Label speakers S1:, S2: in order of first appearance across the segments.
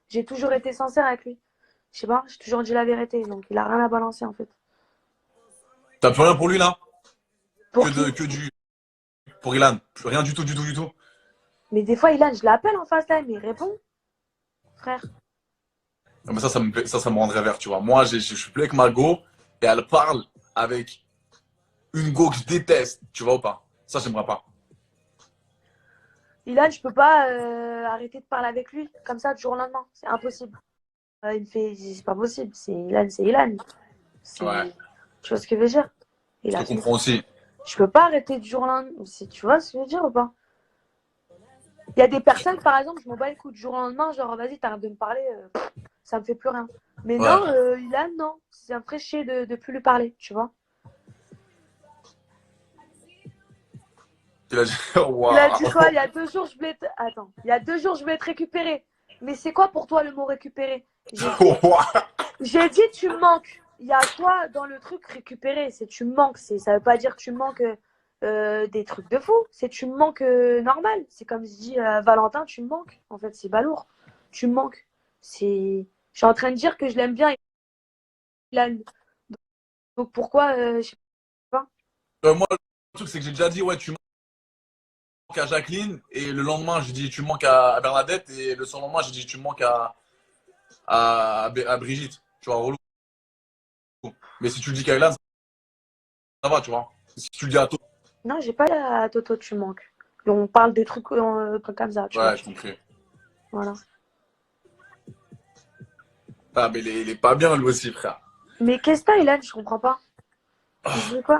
S1: J'ai toujours été sincère avec lui. Je sais pas, j'ai toujours dit la vérité, donc il a rien à balancer en fait.
S2: T'as plus rien pour lui là?
S1: Pour qui?
S2: Que du. Pour Ilan? Plus rien du tout, du tout, du tout.
S1: Mais des fois, Ilan, je l'appelle en face là, mais il répond, frère.
S2: Non, mais ça me rendrait vert, tu vois. Moi, je suis plus avec ma go et elle parle avec une go que je déteste, tu vois ou pas? Ça, j'aimerais pas.
S1: Ilan, je peux pas arrêter de parler avec lui comme ça du jour au lendemain. C'est impossible. Il me fait, c'est pas possible. C'est Ilan, c'est Ilan.
S2: Ouais,
S1: C'est, tu vois ce que je veux dire? Il
S2: je te
S1: a son
S2: comprends
S1: truc.
S2: aussi.
S1: Je peux pas arrêter du jour au lendemain. Tu vois ce que je veux dire ou pas? Il y a des personnes, par exemple, je m'en bats les couilles du jour au lendemain, genre vas-y, t'arrêtes de me parler, ça me fait plus rien. Mais non,
S2: Ouais.
S1: Ilan, non. C'est un vrai chier de plus lui parler, tu vois?
S2: Il a dit,
S1: Il a dit quoi?
S2: waouh.
S1: Il y a 2 jours, je voulais te... Attends. Il y a 2 jours, je voulais te récupérer. Mais c'est quoi pour toi le mot récupérer? J'ai dit, j'ai dit tu me manques. Il y a quoi dans le truc récupérer? C'est tu me manques. Ça veut pas dire tu me manques des trucs de fou. C'est tu me manques normal. C'est comme je dis Valentin, tu me manques. En fait, c'est balourd. Tu me manques. Je suis en train de dire que je l'aime bien. Donc pourquoi, je sais pas.
S2: Moi, le truc, c'est que j'ai déjà dit, ouais, tu manques à Jacqueline. Et le lendemain, j'ai dit, tu manques à Bernadette. Et le surlendemain, j'ai dit, tu manques à Brigitte. Tu vois, relou. Mais si tu le dis qu'à Ilan, ça va, tu vois. Si tu le dis à toi,
S1: Non, j'ai pas la Toto, tu me manques. Et on parle de trucs comme ça, tu vois.
S2: ouais, je compris.
S1: Voilà.
S2: Ah, mais il est pas bien, lui aussi, frère.
S1: Mais qu'est-ce que t'as, Hélène? Je comprends pas. Il veut quoi?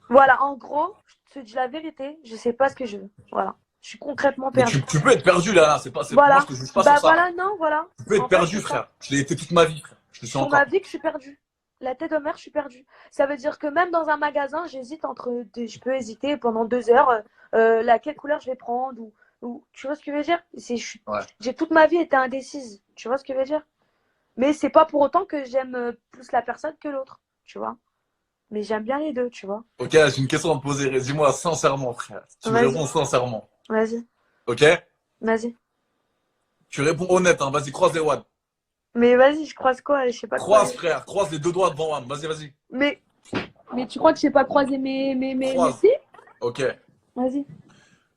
S1: Voilà, en gros, je te dis la vérité, je sais pas ce que je veux. Voilà. Je suis concrètement
S2: Mais
S1: perdue.
S2: tu peux être perdu là, moi je
S1: Voilà.
S2: te juge pas sur
S1: Bah
S2: ça.
S1: voilà, non, voilà.
S2: Tu peux être
S1: En fait,
S2: perdu,
S1: c'est ça.
S2: frère. Je l'ai été toute ma vie, frère. Je le suis
S1: Sur ma
S2: encore.
S1: vie que je suis perdue. La tête de mer, je suis perdue. Ça veut dire que même dans un magasin, j'hésite entre je peux hésiter pendant 2 heures, quelle couleur je vais prendre ou tu vois ce que je veux dire?
S2: Ouais.
S1: J'ai toute ma vie été indécise. Tu vois ce que je veux dire? Mais c'est pas pour autant que j'aime plus la personne que l'autre, tu vois. Mais j'aime bien les deux, tu vois.
S2: Ok, j'ai une question à te poser. Dis-moi sincèrement, frère. Tu me
S1: Vas-y,
S2: réponds sincèrement.
S1: vas-y,
S2: Ok?
S1: vas-y.
S2: Tu réponds honnête, hein. Vas-y, croise les doigts.
S1: Mais vas-y, je croise quoi? Je sais pas quoi.
S2: Croise, frère. Croise les deux doigts devant moi. Vas-y, vas-y.
S1: Mais, mais tu crois que je sais pas croiser mes
S2: Croise.
S1: pieds?
S2: Ok.
S1: Vas-y.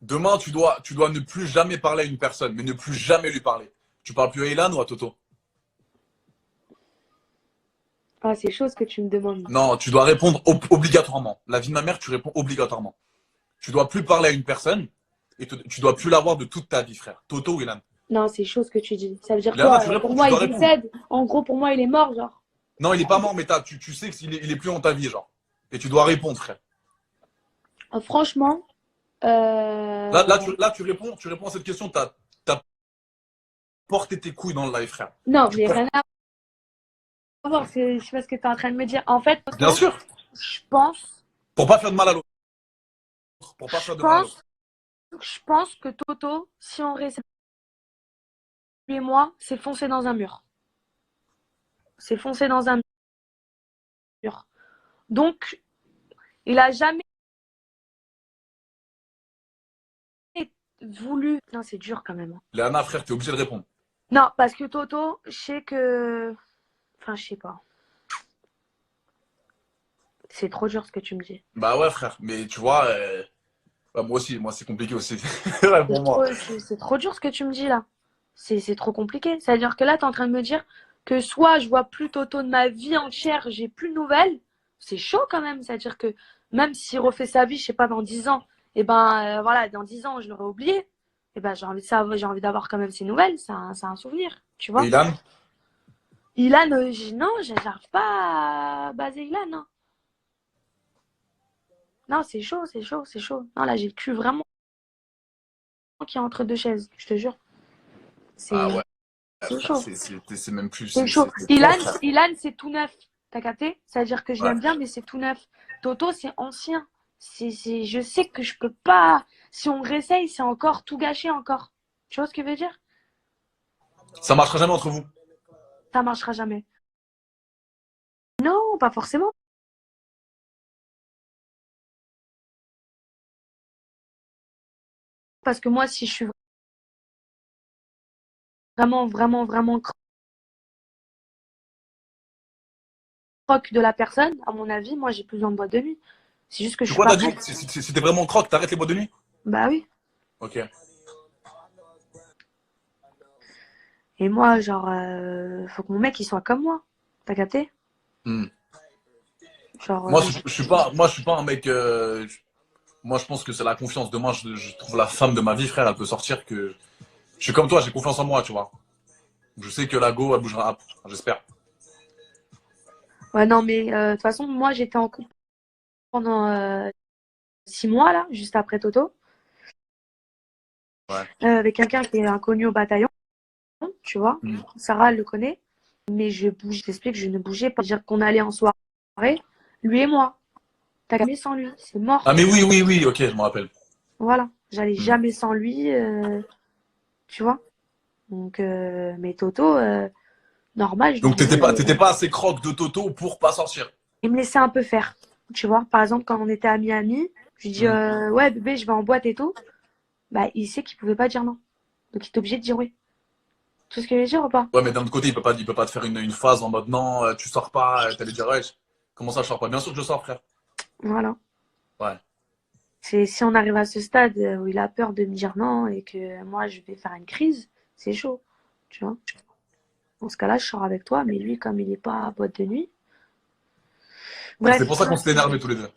S2: Demain, tu dois ne plus jamais parler à une personne, mais ne plus jamais lui parler. Tu parles plus à Ilan ou à Toto?
S1: Ah, c'est chaud ce que tu me demandes.
S2: Non, tu dois répondre obligatoirement. La vie de ma mère, tu réponds obligatoirement. Tu dois plus parler à une personne et tu dois plus l'avoir de toute ta vie, frère. Toto ou Ilan?
S1: Non, c'est chaud ce que tu dis. Ça veut dire
S2: Léana,
S1: quoi?
S2: tu
S1: Pour
S2: réponds, tu
S1: moi, il
S2: dois répondre.
S1: décède. En gros, pour moi, il est mort, genre.
S2: Non, il est pas mort, mais tu sais qu'il est plus dans ta vie, genre. Et tu dois répondre, frère.
S1: Franchement, euh...
S2: Tu réponds à cette question, t'as porté tes couilles dans le live, frère.
S1: non,
S2: Tu
S1: mais
S2: portes...
S1: rien à voir. Je sais pas ce que tu es en train de me dire. En fait,
S2: Bien
S1: Toto,
S2: sûr,
S1: je pense,
S2: pour pas faire de mal à l'autre. Pour pas
S1: je
S2: faire de mal à l'autre.
S1: pense, je pense que Toto, si on réessaye lui et moi, c'est foncer dans un mur. C'est foncer dans un mur. Donc, il a jamais voulu. Non, c'est dur quand même.
S2: Léana, frère, t'es obligé de répondre.
S1: Non, parce que Toto, je sais que. Enfin, je sais pas. C'est trop dur ce que tu me dis.
S2: Bah ouais, frère, mais tu vois, bah, moi aussi, moi c'est compliqué aussi. Ouais, pour moi.
S1: C'est trop dur ce que tu me dis là. C'est trop compliqué. C'est-à-dire que là, tu es en train de me dire que soit je vois plus Toto de ma vie entière, j'ai plus de nouvelles. C'est chaud quand même. C'est-à-dire que même s'il refait sa vie, je sais pas, dans 10 ans, et ben voilà, dans 10 ans, je l'aurais oublié. Et ben j'ai envie d'avoir quand même ses nouvelles. C'est un souvenir, tu
S2: Et
S1: vois.
S2: Ilan?
S1: Ilan, non, j'arrive pas à baser Ilan. Non, non c'est chaud, c'est chaud, c'est chaud. Non, là, j'ai le cul vraiment qui est entre deux chaises, je te jure.
S2: Ah
S1: C'est
S2: ouais,
S1: c'est
S2: frère,
S1: chaud.
S2: c'est même plus,
S1: C'est chaud.
S2: c'est trop, frère.
S1: Ilan c'est tout neuf. T'as capté? C'est-à-dire que je
S2: Ouais.
S1: l'aime bien, mais c'est tout neuf. Toto, c'est ancien. Je sais que je peux pas. Si on réessaye, c'est encore tout gâché encore. Tu vois ce que je veux dire?
S2: Ça marchera jamais entre vous.
S1: Ça marchera jamais. Non, pas forcément. Parce que moi, si je suis vraiment, vraiment, vraiment croque de la personne, à mon avis, moi, j'ai plus besoin de boîte de nuit. C'est juste que je
S2: C'est
S1: suis
S2: quoi,
S1: pas
S2: t'as dit?
S1: prête.
S2: Si t'es vraiment croque, t'arrêtes les boîtes de nuit?
S1: Bah oui.
S2: Ok.
S1: Et moi, genre, faut que mon mec, il soit comme moi. T'as capté?
S2: Hmm.
S1: Genre,
S2: Je suis pas un mec. Moi, je pense que c'est la confiance. Demain, je trouve la femme de ma vie, frère, elle peut sortir que. Je suis comme toi, j'ai confiance en moi, tu vois. Je sais que la go, elle bougera. J'espère.
S1: ouais, non, mais de toute façon, moi, j'étais en couple pendant 6 mois, là, juste après Toto,
S2: Ouais.
S1: avec quelqu'un qui est inconnu au bataillon, tu vois.
S2: Hmm.
S1: Sarah, elle le connaît. Mais je t'explique, je ne bougeais pas. Dire qu'on allait en soirée, lui et moi. T'as jamais sans lui, c'est
S2: Ah,
S1: mort.
S2: mais oui, oui, oui, ok, je me rappelle.
S1: Voilà, j'allais
S2: Hmm.
S1: jamais sans lui, tu vois. Donc, mais Toto, normal, je lui
S2: Donc,
S1: disais,
S2: t'étais pas assez croque de Toto pour pas sortir.
S1: il me laissait un peu faire, tu vois. Par exemple, quand on était à Miami, je lui dis,
S2: Hmm.
S1: ouais, bébé, je vais en boîte et tout. Bah, il sait qu'il pouvait pas dire non. Donc, il est obligé de dire oui. Tu sais ce que je veux dire ou pas?
S2: Ouais, mais d'un autre côté, il peut pas te faire une phase en mode non, tu sors pas, t'allais dire ouais, comment ça je sors pas? Bien sûr que je sors, frère.
S1: Voilà.
S2: Ouais.
S1: C'est si on arrive à ce stade où il a peur de me dire non et que moi, je vais faire une crise, c'est chaud, tu vois. Dans ce cas-là, je sors avec toi, mais lui, comme il est pas à boîte de nuit.
S2: C'est
S1: Bref,
S2: pour ça qu'on s'était énervés tous les deux.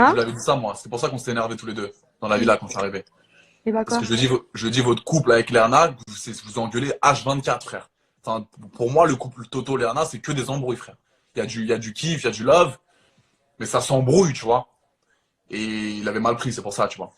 S2: Je
S1: hein?
S2: lui avais dit ça, moi. C'est pour ça qu'on s'était énervés tous les deux dans la villa quand c'est arrivé.
S1: Et bah
S2: Parce
S1: quoi?
S2: que je dis votre couple avec Lerna, vous engueulez H24, frère. Enfin, pour moi, le couple Toto-Lerna, c'est que des embrouilles, frère. Il y a du kiff, il y a du love, mais ça s'embrouille, tu vois. Et il avait mal pris, c'est pour ça, tu vois.